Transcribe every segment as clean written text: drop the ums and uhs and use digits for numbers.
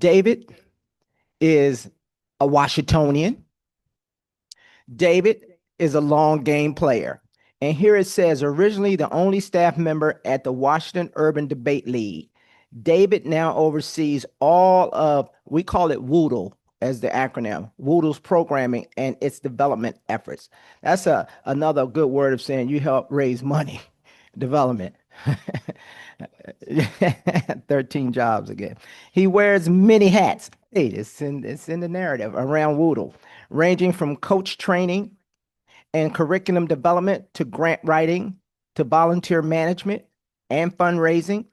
David is a Washingtonian. David is a long game player. And here it says originally the only staff member at the Washington Urban Debate League. David now oversees all of, we call it WUDL as the acronym, WUDL's programming and its development efforts. That's another good word of saying you help raise money, development. 13 jobs again. He wears many hats. Hey, it's in the narrative around WUDL, ranging from coach training and curriculum development to grant writing to volunteer management and fundraising.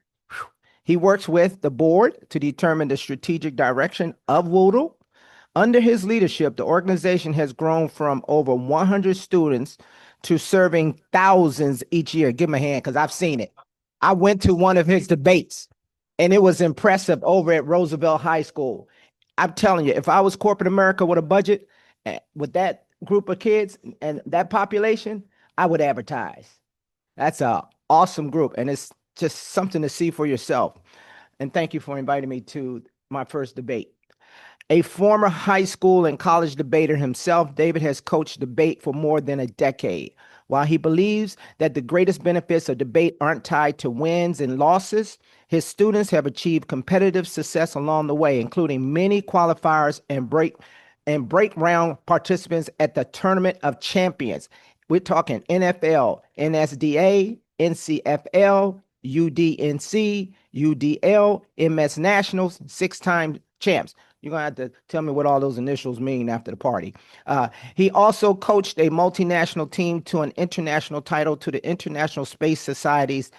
He works with the board to determine the strategic direction of WUDL. Under his leadership, the organization has grown from over 100 students to serving thousands each year. Give him a hand because I've seen it. I went to one of his debates and it was impressive over at Roosevelt High School. I'm telling you, if I was corporate America with a budget with that group of kids and that population, I would advertise. That's a awesome group, and it's just something to see for yourself. And thank you for inviting me to my first debate. A former high school and college debater himself, David has coached debate for more than a decade. While he believes that the greatest benefits of debate aren't tied to wins and losses, his students have achieved competitive success along the way, including many qualifiers and break round participants at the Tournament of Champions. We're talking NFL, NSDA, NCFL, UDNC, UDL, MS Nationals, 6-time champs. You're going to have to tell me what all those initials mean after the party. He also coached a multinational team to an international title to the International Space Society's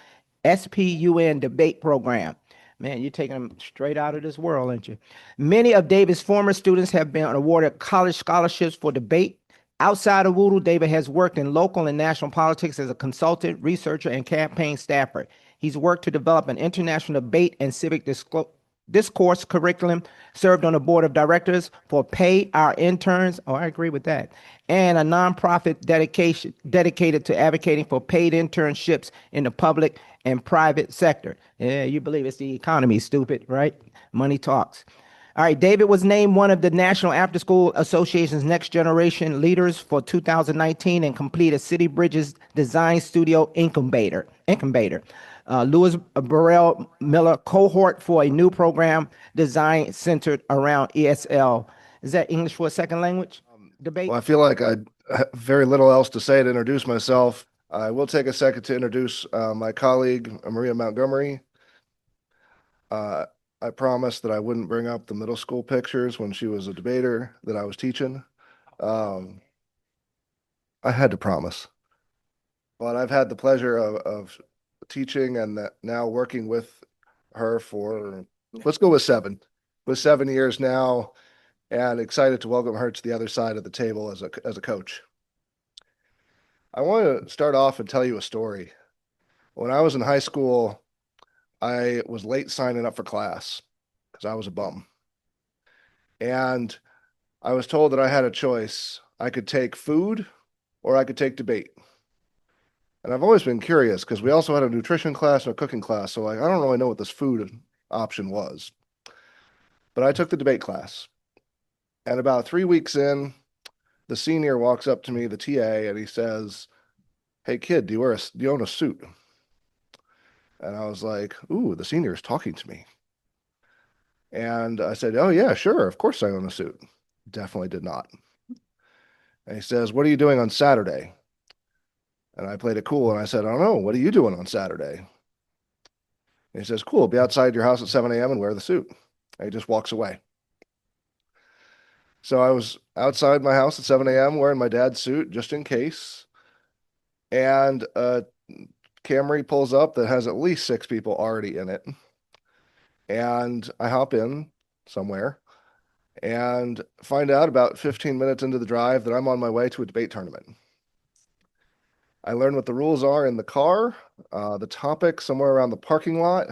spUN debate program. Man, you're taking them straight out of this world, aren't you? Many of David's former students have been awarded college scholarships for debate. Outside of WUDL, David has worked in local and national politics as a consultant, researcher, and campaign staffer. He's worked to develop an international debate and civic discourse curriculum, served on the board of directors for Pay Our Interns. Oh, I agree with that. And a nonprofit dedicated to advocating for paid internships in the public and private sector. Yeah, you believe it's the economy, stupid, right? Money talks. All right, David was named one of the National After School Association's Next Generation Leaders for 2019 and completed City Bridges Design Studio Incubator. Louis Burrell Miller cohort for a new program designed centered around ESL. Is that English for a second language debate? Well, I feel like I have very little else to say to introduce myself. I will take a second to introduce my colleague, Maria Montgomery. I promised that I wouldn't bring up the middle school pictures when she was a debater that I was teaching. I had to promise. But I've had the pleasure of teaching and now working with her for, let's go with 7. With 7 years now, and excited to welcome her to the other side of the table as a coach. I want to start off and tell you a story. When I was in high school, I was late signing up for class because I was a bum. And I was told that I had a choice. I could take food or I could take debate. And I've always been curious because we also had a nutrition class and a cooking class. So I don't really know what this food option was. But I took the debate class. And about 3 weeks in, the senior walks up to me, the TA, and he says, "Hey kid, do you own a suit?" And I was like, "Ooh, the senior is talking to me." And I said, "Oh yeah, sure, of course I own a suit." Definitely did not. And he says, "What are you doing on Saturday?" And I played it cool and I said, "I don't know, what are you doing on Saturday?" And he says, "Cool, be outside your house at 7 a.m. and wear the suit." And he just walks away. So I was outside my house at 7 a.m. wearing my dad's suit just in case. And a Camry pulls up that has at least 6 people already in it. And I hop in somewhere and find out about 15 minutes into the drive that I'm on my way to a debate tournament. I learn what the rules are in the car, the topic somewhere around the parking lot,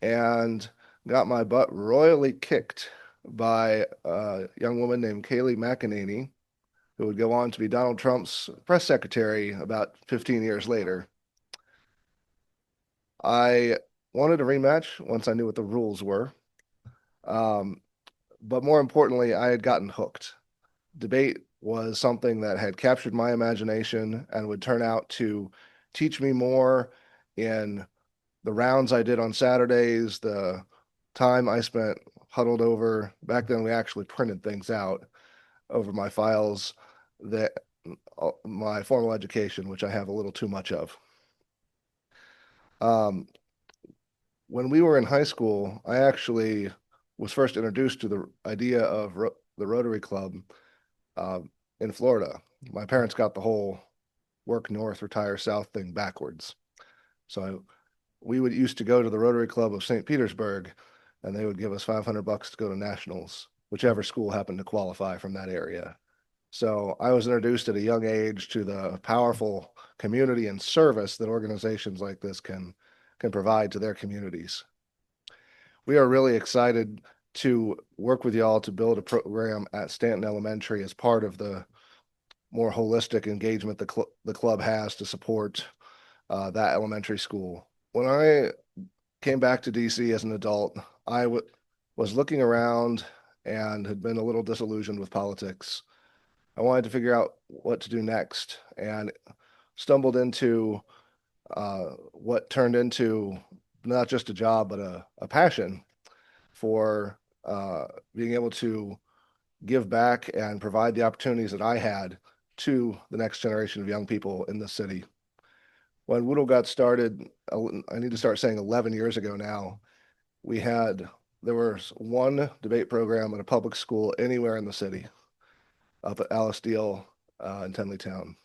and got my butt royally kicked by a young woman named Kayleigh McEnany, who would go on to be Donald Trump's press secretary about 15 years later. I wanted a rematch once I knew what the rules were. Um, but more importantly, I had gotten hooked. Debate was something that had captured my imagination and would turn out to teach me more in the rounds I did on Saturdays, the time I spent huddled over. Back then, we actually printed things out over my files, that my formal education, which I have a little too much of. Um, when we were in high school, I actually was first introduced to the idea of the Rotary Club uh, in Florida. My parents got the whole work north, retire south thing backwards. So we would used to go to the Rotary Club of St. Petersburg, and they would give us $500 to go to nationals, whichever school happened to qualify from that area. So I was introduced at a young age to the powerful community and service that organizations like this can provide to their communities. We are really excited to work with y'all to build a program at Stanton Elementary as part of the more holistic engagement the club has to support that elementary school. When I came back to DC as an adult, I was looking around and had been a little disillusioned with politics. I wanted to figure out what to do next and stumbled into what turned into not just a job, but a passion for being able to give back and provide the opportunities that I had to the next generation of young people in the city. When WUDL got started, I need to start saying 11 years ago now, there was one debate program at a public school anywhere in the city, up at Alice Deal in Tenleytown.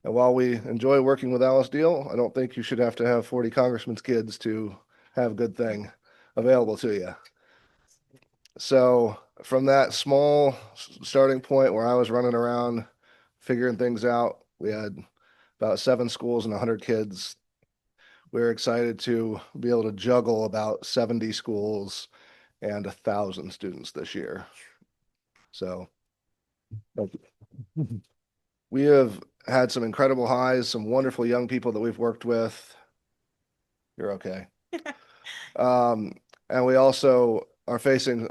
And while we enjoy working with Alice Deal, I don't think you should have to have 40 congressmen's kids to have a good thing available to you. So from that small starting point where I was running around figuring things out, we had about 7 schools and 100 kids. We were excited to be able to juggle about 70 schools and 1,000 students this year. So we have had some incredible highs, some wonderful young people that we've worked with. You're okay. And we also are facing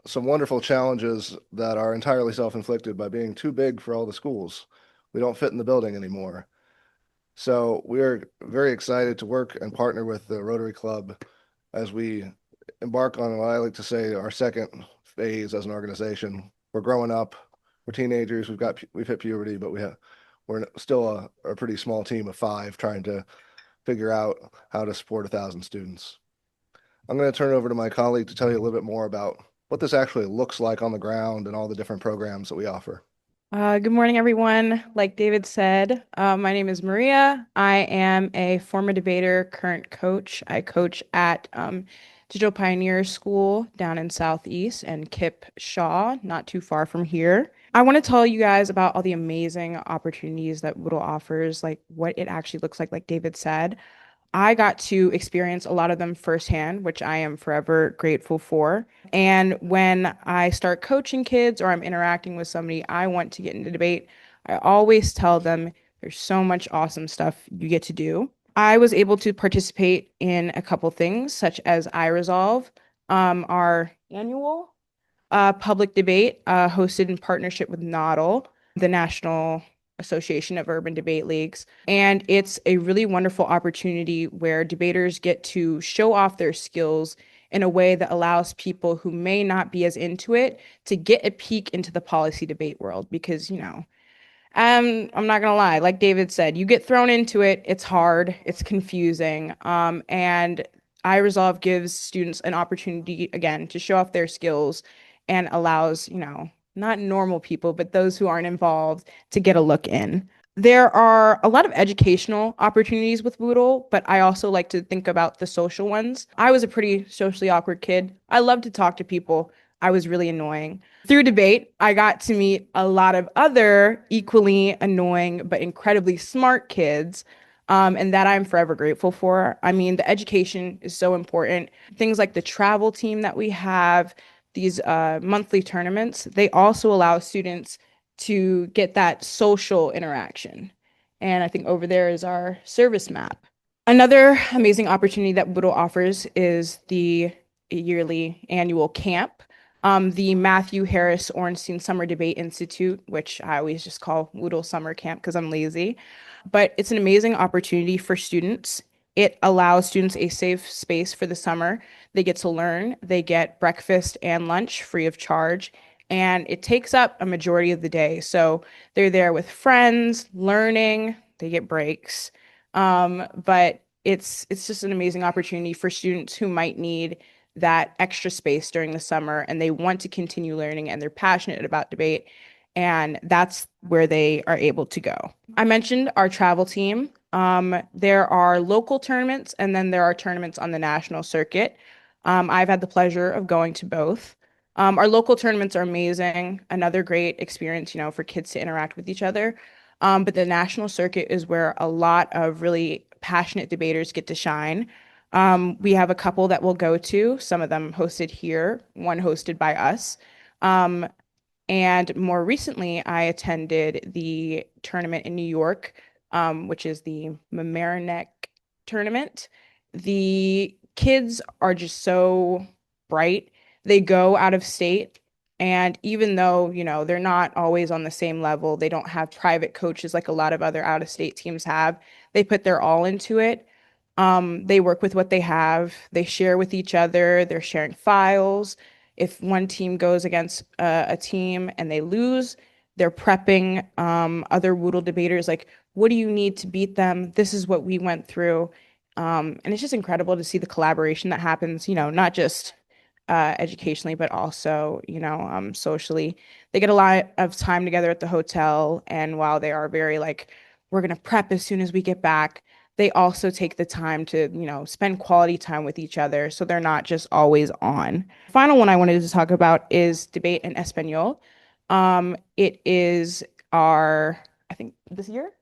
some wonderful challenges that are entirely self-inflicted by being too big for all the schools. We don't fit in the building anymore. So we're very excited to work and partner with the Rotary Club as we embark on what I like to say our second phase as an organization. We're growing up, we're teenagers, we've hit puberty, but we're still a pretty small team of 5 trying to figure out how to support 1,000 students. I'm going to turn it over to my colleague to tell you a little bit more about what this actually looks like on the ground and all the different programs that we offer. Good morning, everyone. Like David said, my name is Maria. I am a former debater, current coach. I coach at Digital Pioneer School down in Southeast and Kip Shaw, not too far from here. I want to tell you guys about all the amazing opportunities that WUDL offers, like what it actually looks like David said. I got to experience a lot of them firsthand, which I am forever grateful for. And when I start coaching kids or I'm interacting with somebody, I want to get into debate. I always tell them there's so much awesome stuff you get to do. I was able to participate in a couple things, such as iResolve, our annual public debate hosted in partnership with NODL, the National Association of Urban Debate Leagues. And it's a really wonderful opportunity where debaters get to show off their skills in a way that allows people who may not be as into it to get a peek into the policy debate world. Because, I'm not gonna lie, like David said, you get thrown into it, it's hard, it's confusing. And iResolve gives students an opportunity again to show off their skills and allows, not normal people, but those who aren't involved to get a look in. There are a lot of educational opportunities with WUDL, but I also like to think about the social ones. I was a pretty socially awkward kid. I love to talk to people. I was really annoying. Through debate, I got to meet a lot of other equally annoying but incredibly smart kids, and that I'm forever grateful for. I mean, the education is so important. Things like the travel team that we have, these monthly tournaments, they also allow students to get that social interaction. And I think over there is our service map. Another amazing opportunity that WUDL offers is the yearly annual camp. The Matthew Harris Ornstein Summer Debate Institute, which I always just call WUDL Summer Camp because I'm lazy. But it's an amazing opportunity for students. It allows students a safe space for the summer. They get to learn, they get breakfast and lunch free of charge, and it takes up a majority of the day. So they're there with friends, learning, they get breaks. But it's just an amazing opportunity for students who might need that extra space during the summer and they want to continue learning and they're passionate about debate. And that's where they are able to go. I mentioned our travel team. There are local tournaments and then there are tournaments on the national circuit. I've had the pleasure of going to both. Our local tournaments are amazing, another great experience, for kids to interact with each other. But the national circuit is where a lot of really passionate debaters get to shine. We have a couple that we'll go to, some of them hosted here, one hosted by us. Um, and more recently, I attended the tournament in New York, which is the Mamaroneck tournament. The kids are just so bright. They go out of state. And even though, they're not always on the same level, they don't have private coaches like a lot of other out of state teams have. They put their all into it. They work with what they have. They share with each other. They're sharing files. If one team goes against a team and they lose, they're prepping other WUDL debaters like, what do you need to beat them? This is what we went through. And it's just incredible to see the collaboration that happens, not just educationally, but also, socially. They get a lot of time together at the hotel. And while they are very like, we're going to prep as soon as we get back, they also take the time to, spend quality time with each other. So they're not just always on. Final one I wanted to talk about is debate in Espanol. It is I think this year,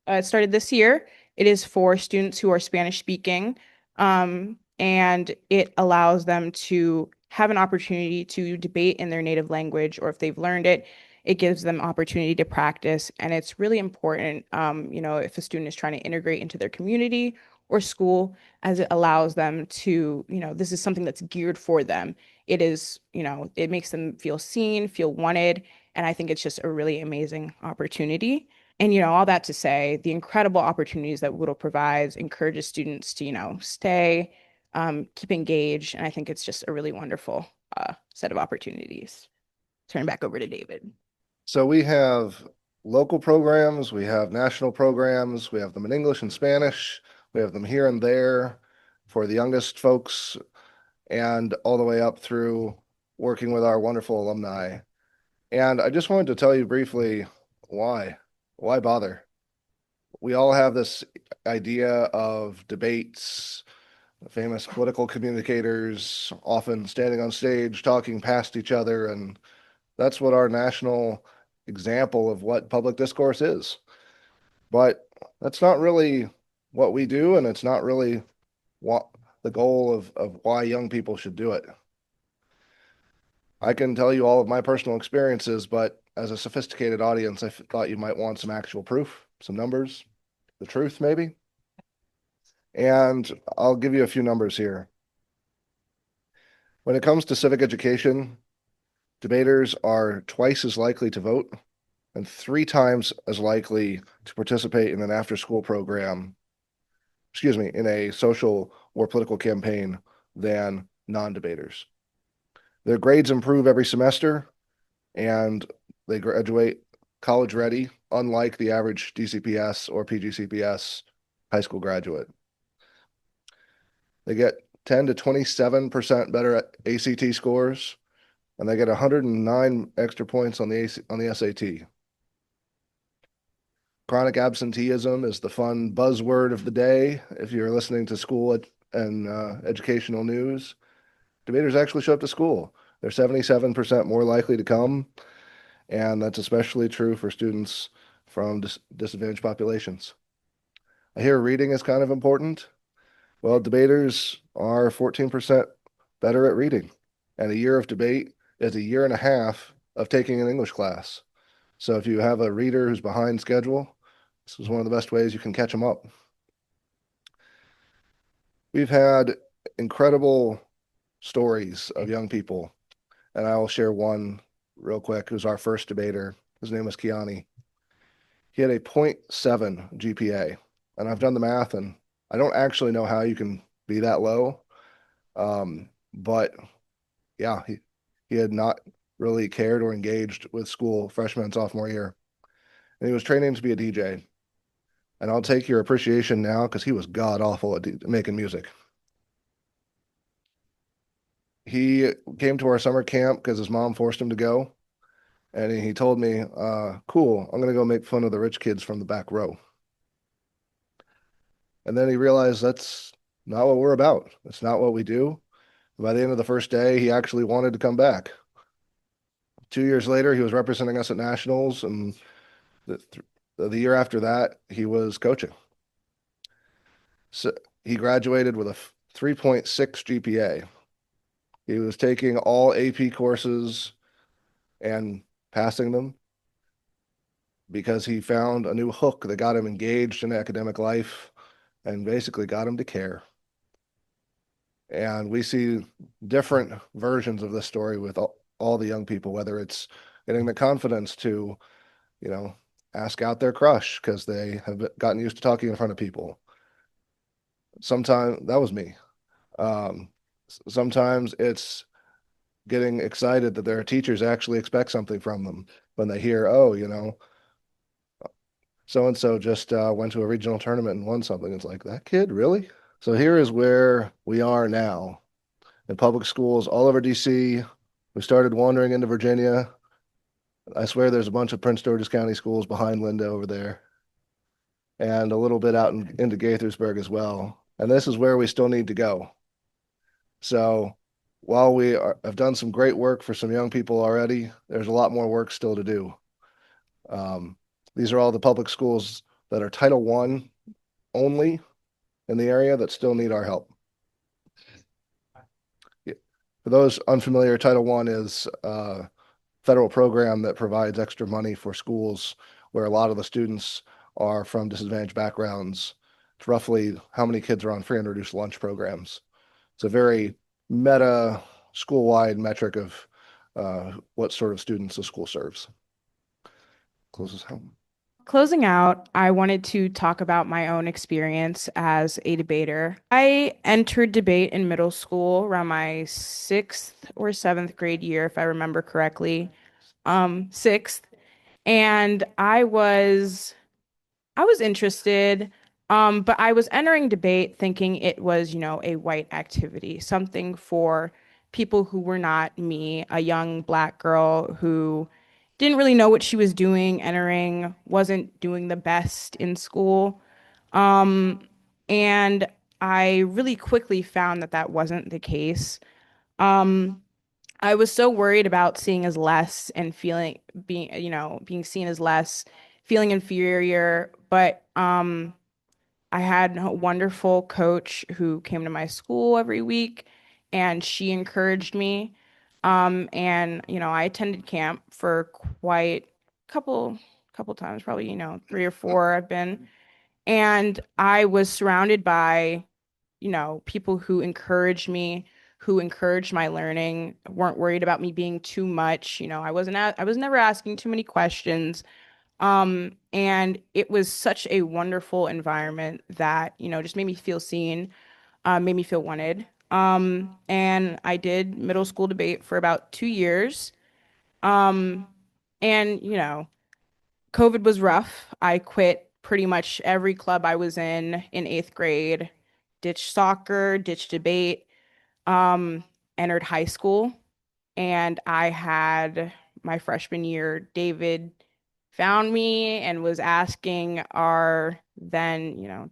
it started this year. It is for students who are Spanish speaking, and it allows them to have an opportunity to debate in their native language, or if they've learned it, it gives them opportunity to practice. And it's really important, if a student is trying to integrate into their community or school, as it allows them to, this is something that's geared for them. It is, it makes them feel seen, feel wanted. And I think it's just a really amazing opportunity. And, all that to say, the incredible opportunities that WUDL provides encourages students to, stay, keep engaged. And I think it's just a really wonderful set of opportunities. Turn back over to David. So we have local programs, we have national programs, we have them in English and Spanish, we have them here and there for the youngest folks, and all the way up through working with our wonderful alumni. And I just wanted to tell you briefly why bother? We all have this idea of debates, famous political communicators often standing on stage talking past each other, and that's what our national example of what public discourse is. But that's not really what we do, and it's not really what the goal of why young people should do it. I can tell you all of my personal experiences, but as a sophisticated audience, I thought you might want some actual proof, some numbers, the truth maybe. And I'll give you a few numbers here. When it comes to civic education, debaters are twice as likely to vote and 3 times as likely to participate in an after-school program, in a social or political campaign than non-debaters. Their grades improve every semester, and they graduate college ready, unlike the average DCPS or PGCPS high school graduate. They get 10 to 27% better ACT scores, and they get 109 extra points on the SAT. Chronic absenteeism is the fun buzzword of the day if you're listening to school and educational news. Debaters actually show up to school. They're 77% more likely to come, and that's especially true for students from disadvantaged populations. I hear reading is kind of important. Well, debaters are 14% better at reading, and a year of debate is a year and a half of taking an English class. So if you have a reader who's behind schedule, this is one of the best ways you can catch them up. We've had incredible stories of young people. And I will share one real quick. Who's our first debater. His name was Kiani. He had a 0.7 GPA. And I've done the math, and I don't actually know how you can be that low. But yeah, he had not really cared or engaged with school freshman and sophomore year. And he was training to be a DJ. And I'll take your appreciation now because he was god awful at making music. He came to our summer camp because his mom forced him to go. And he told me, cool, I'm going to go make fun of the rich kids from the back row. And then he realized that's not what we're about. That's not what we do. By the end of the first day, he actually wanted to come back. 2 years later, he was representing us at nationals. And the year after that, he was coaching. So he graduated with a 3.6 GPA. He was taking all AP courses and passing them because he found a new hook that got him engaged in academic life and basically got him to care. And we see different versions of this story with all the young people, whether it's getting the confidence to, ask out their crush because they have gotten used to talking in front of people. Sometimes that was me. Sometimes it's getting excited that their teachers actually expect something from them when they hear, oh, so and so just went to a regional tournament and won something. It's like, that kid, really? So here is where we are now in public schools all over DC. We started wandering into Virginia. I swear there's a bunch of Prince George's County schools behind Linda over there, and a little bit out into Gaithersburg as well. And this is where we still need to go. So while have done some great work for some young people already, there's a lot more work still to do. These are all the public schools that are Title I only in the area that still need our help. For those unfamiliar, Title I is a federal program that provides extra money for schools where a lot of the students are from disadvantaged backgrounds. It's roughly how many kids are on free and reduced lunch programs. It's a very meta school-wide metric of what sort of students the school serves. Closes home. Closing out, I wanted to talk about my own experience as a debater. I entered debate in middle school around my 6th or 7th grade year, if I remember correctly. 6th. And I was interested, but I was entering debate thinking it was, a white activity, something for people who were not me, a young Black girl who didn't really know what she was doing, entering, wasn't doing the best in school. Um, and I really quickly found that that wasn't the case. Um, I was so worried about seeing as less and being seen as less, feeling inferior. But I had a wonderful coach who came to my school every week and she encouraged me. And I attended camp for quite couple times, probably, 3 or 4 I've been. And I was surrounded by people who encouraged me, who encouraged my learning, weren't worried about me being too much. I was never asking too many questions. And it was such a wonderful environment that, just made me feel seen, made me feel wanted. And I did middle school debate for about 2 years. Um, and, COVID was rough. I quit pretty much every club I was in 8th grade, ditched soccer, ditched debate, um, entered high school, and I had my freshman year, David found me and was asking our then,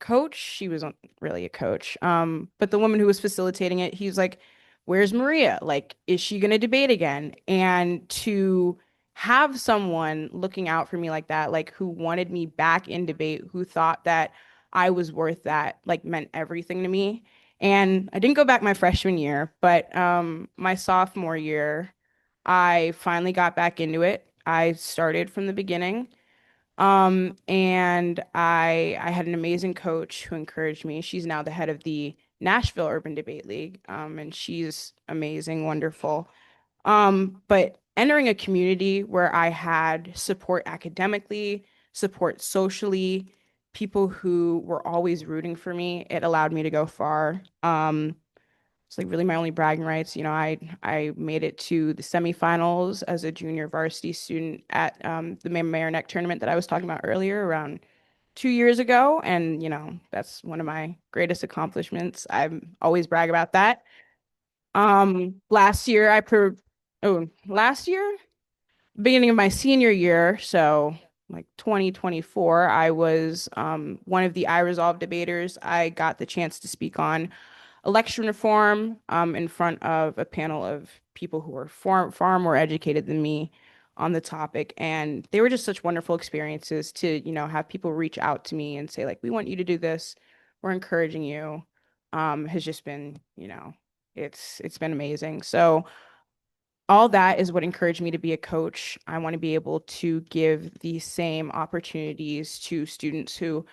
coach. She wasn't really a coach. But the woman who was facilitating it, he was like, "Where's Maria? Like, is she gonna debate again?" And to have someone looking out for me like that, like who wanted me back in debate, who thought that I was worth that, like meant everything to me. And I didn't go back my freshman year, but my sophomore year, I finally got back into it. I started from the beginning. And I had an amazing coach who encouraged me. She's now the head of the Nashville Urban Debate League. And she's amazing, wonderful. But entering a community where I had support academically, support socially, people who were always rooting for me, it allowed me to go far. It's like really my only bragging rights. I made it to the semifinals as a junior varsity student at the Mayor Neck tournament that I was talking about earlier around 2 years ago. And, that's one of my greatest accomplishments. I always brag about that. Last year, last year, beginning of my senior year, so like 2024, I was one of the I Resolve debaters. I got the chance to speak on election reform in front of a panel of people who were far more educated than me on the topic. And they were just such wonderful experiences to, have people reach out to me and say, like, we want you to do this. We're encouraging you. Has just been, it's been amazing. So all that is what encouraged me to be a coach. I want to be able to give the same opportunities to students who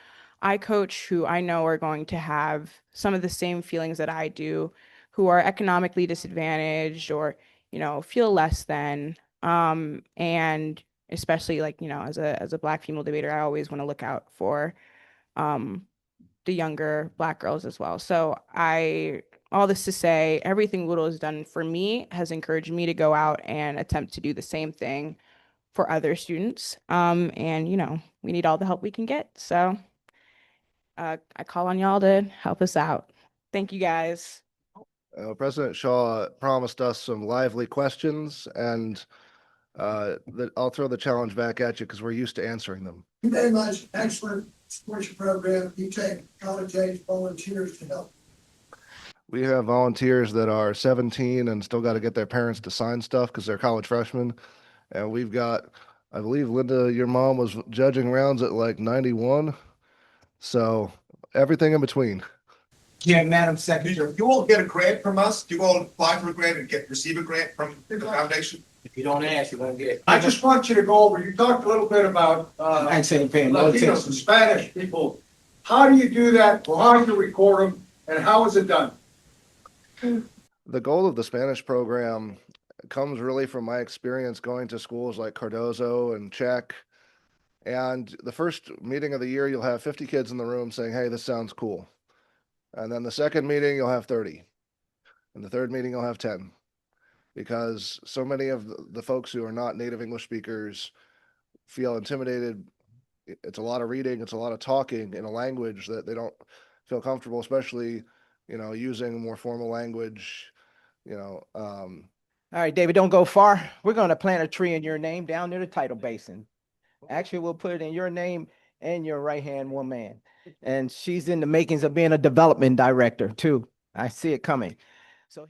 I coach, who I know are going to have some of the same feelings that I do, who are economically disadvantaged or, feel less than. And especially like, as a Black female debater, I always want to look out for um the younger Black girls as well. So all this to say, everything WUDL has done for me has encouraged me to go out and attempt to do the same thing for other students. And we need all the help we can get. So I call on y'all to help us out. Thank you guys. President Shaw promised us some lively questions, and I'll throw the challenge back at you because we're used to answering them. You very much excellent sports program. You take college age volunteers to help. We have volunteers that are 17 and still got to get their parents to sign stuff because they're college freshmen. And we've got, I believe, Linda, your mom was judging rounds at like 91. So everything in between. Yeah, Madam Secretary. You all get a grant from us? You all apply for a grant and receive a grant from the foundation? If you don't ask, you won't get. I just want you to go over, you talked a little bit about I ain't saying paying no Latinos attention. and Spanish people. How do you do that? Well, how do you record them? And how is it done? The goal of the Spanish program comes really from my experience going to schools like Cardozo and Czech. And the first meeting of the year, you'll have 50 kids in the room saying, hey, this sounds cool. And then the second meeting, you'll have 30. And the third meeting, you'll have 10. Because so many of the folks who are not native English speakers feel intimidated. It's a lot of reading, it's a lot of talking in a language that they don't feel comfortable, especially, using more formal language, All right, David, don't go far. We're going to plant a tree in your name down near the tidal basin. Actually, we'll put it in your name and your right-hand woman. And she's in the makings of being a development director, too. I see it coming. So